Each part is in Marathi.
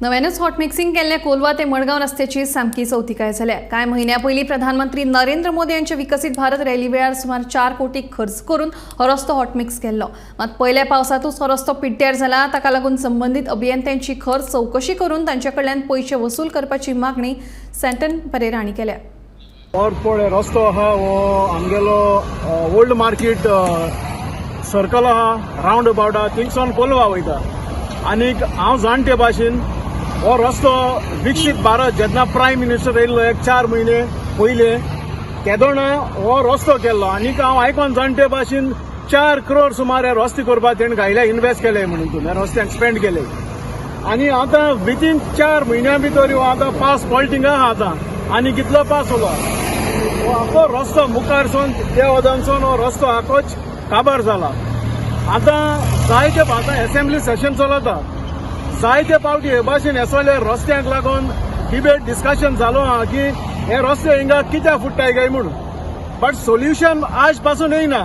नव्यानच हॉट मिक्सिंग केल्ल्या कोलवा ते मडगांव रस्त्याची सामकी चवथिकाय जाल्या। कांय म्हयन्या पयलीं प्रधानमंत्री नरेंद्र मोदी यांच्या विकसित भारत रॅली वेळार सुमार 4 कोटी खर्च करून हो रस्तो हॉट मिक्स केल्लो। मात पयल्या पावसातूच हो रस्तो पिड्ड्यार जाला। ताका लागून संबंधित अभियंत्यांची खर्च चौकशी करून तांचे कडल्यान पैसे वसूल करपाची मागणी सेंटन परेरा हांणी केल्या। रस्तो आहा वो आमगेलो ओल्ड मार्केट सर्कल आहा राउंड अबाउट आहा थिंगसून कोलवा वयता आनीक हांव जाणटे भाशेन हो रस्तो विकसीत भारत जेन्ना प्रायम मिनिस्टर येयल्लो 4 म्हयने पयले तेदोना हो रस्तो केल्लो आनीक हांव आयकोन जाणटे भाशेन 4 करोड सुमार हे रस्ते करपाक तेणें घायले इन्वेस्ट केले म्हणून तुमी रस्त्यांक स्पेंड केले आनी आतां विथीन 4 म्हयन्या भितर हो आतां पास पॉल्टिंग आहा आतां आनी कितलो पास जालो हो आखो रस्तो मुखारसून ते वदानसून हो रस्तो आखोच काबार जाला। आतां जायते फावटां असेंब्ली सेशन चलता जायते फावटी हे भाशेन येसले रस्त्यांक लागून डिबेट डिस्कशन जालो आहा की हे रस्ते हिंगा कित्याक फुट्टाय काय म्हणून बट सोल्युशन आज पासून येयना।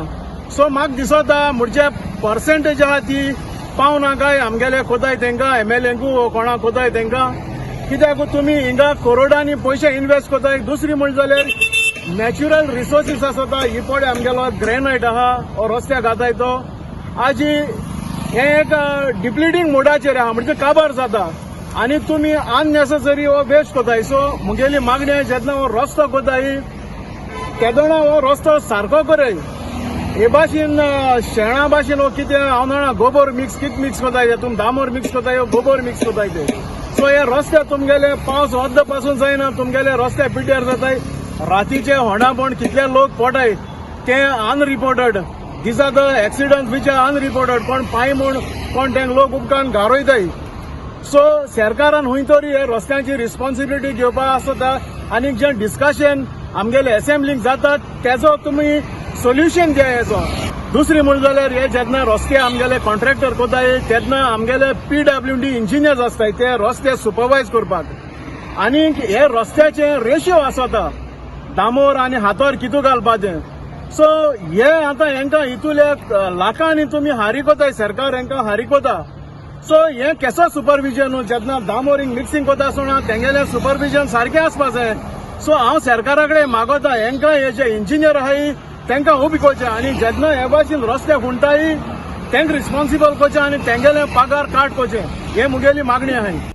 सो म्हाका दिसता म्हणजे पर्सेंटेज आहा ती पावना काय आमगेले कोताय तांकां एमएलएंकू कोणा कोताय तांकां कित्याक तुमी हिंगा करोडांनी पयशे इन्वेस्ट कोताय। दुसरी म्हणट जाल्यार नॅचरल रिसोर्सीस आसता ही पडे आमगेलो ग्रेनायट आहा हो रस्त्याक घाताय तो आज हे एक डिप्लिटींग मोडाचेर आहा म्हणजे काबार जाता आनी तुमी अननेसेसरी हो वेस्ट कोताय। सो मुगेली मागणी जेन्ना हो रस्तो कोताय तेदोना हो रस्तो सारको करय हे भाशेन शेणा भाशेन हो कितें हांव जाणा गोबर मिक्स कित मिक्स कोताय तेतून दामोर मिक्स कोताय गोबर मिक्स कोताय ते सो हे रस्ते तुमगेले पावस अर्द पासून जायना तुमगेले रस्ते पिड्ड्यार जाताय रातीचे होंडापण कितले लोक पडटाय ते unreported these are the accidents which are unreported कोण पांय म्हूण कोण ते लोक उपकान गारोयताय। सो सरकारान हुंय तरी हे रस्त्यांची रिस्पॉन्सिबिलिटी घेवपाक आसता आनी जे डिस्कशन आमगेले असेंब्लीक जाता तेजो तुमी सोल्युशन दिया हेजो। दुसरी म्हणट जाल्यार हे जेन्ना रस्ते आमगेले कॉन्ट्रॅक्टर कोताय तेन्ना आमगेले PWD इंजिनियर्स आसताय ते रस्ते सुपरवायज करपाक आनी हे रस्त्याचे रेशियो आसता दामोर आनी हातोर कितू घालपाचें। सो हे आतां हेंकां हितूले लाखांनी तुमी हारी कोताय सरकार हेंकां हारी कोता। सो हे केसो सुपरविजन जेन्ना दामोरींग मिक्सिंग कोता आसतना तेंगेलें सुपरविजन सारकें आसपा जाय। सो हांव सरकारा कडेन मागोता हेंकां हे जे इंजिनियर आहाय तेंकां उबी कोचे आनी जेन्ना हे भाशेन रस्ते खुंटाय तेंकां रिस्पॉन्सिबल कोचे आनी तेंगेले पगार काट कोचे हे मुगेली मागणी आहाय।